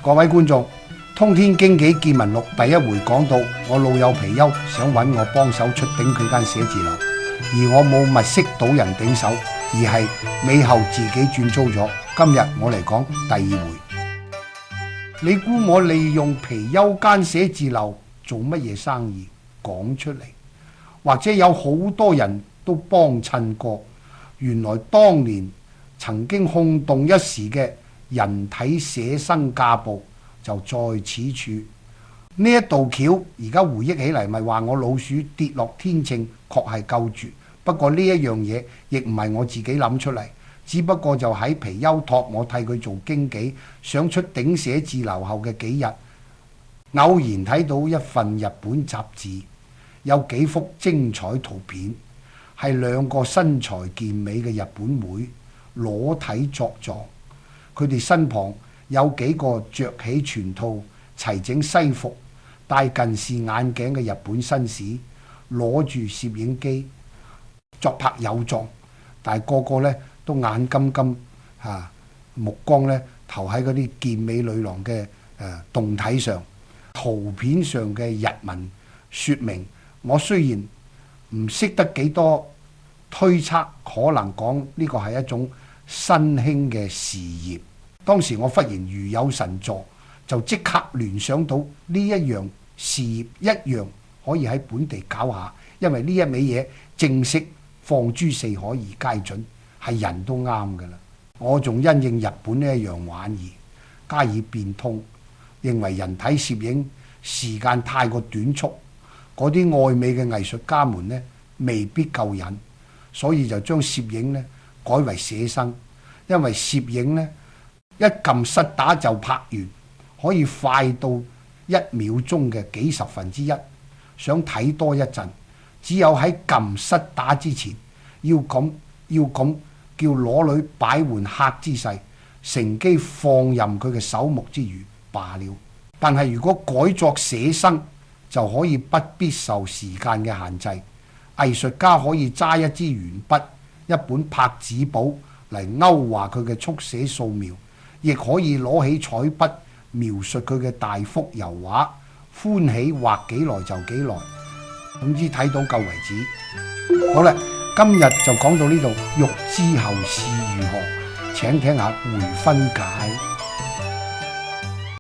各位觀眾，通天經紀見聞錄第一回講到，我老友貔貅想揾我幫手出頂佢間寫字樓，而我冇物色到人頂手，而係尾後自己轉租咗。今日我嚟講第二回。你估我利用貔貅間寫字樓做乜嘢生意？講出嚟，或者有好多人都幫襯過。原來當年曾經轟動一時嘅人體寫生架步就在此處。呢一道橋而家回憶起嚟，咪話我老鼠跌落天秤，確係夠絕。不過呢一樣嘢亦唔係我自己諗出嚟，只不過就喺貔貅託我替佢做經紀，想出頂寫字樓後嘅幾日，偶然睇到一份日本雜誌，有幾幅精彩圖片，係兩個身材健美嘅日本妹裸體作狀。佢哋身旁有幾個着起全套齊整西服、戴近視眼鏡嘅日本紳士，攞住攝影機作拍有狀，但係個個咧都眼金金目光咧投喺嗰啲健美女郎嘅胴體上。圖片上嘅日文説明，我雖然唔識得幾多，推測可能講呢個係一種新興嘅事業。當時我忽然如有神助，就即刻聯想到呢一樣事業一樣可以喺本地搞下，因為呢一味嘢正式放諸四海而皆準，係人都啱㗎啦。我仲因應日本呢一樣玩意加以變通，認為人體攝影時間太過短促，嗰啲愛美嘅藝術家們呢未必夠癮，所以就將攝影呢改為寫生，因為攝影呢一撳失打就拍完，可以快到1秒鐘嘅幾十分之一。想睇多一陣，只有喺撳失打之前，要咁叫裸女擺換客姿勢，乘機放任佢嘅手目之餘罷了。但係如果改作寫生，就可以不必受時間嘅限制。藝術家可以揸一支鉛筆、一本拍紙簿嚟勾畫佢嘅速寫素描，亦可以攞起彩筆描述佢嘅大幅油畫，歡喜畫幾耐就幾耐，總之睇到夠為止。好啦，今日就講到呢度，欲知後事如何，請聽下回分解。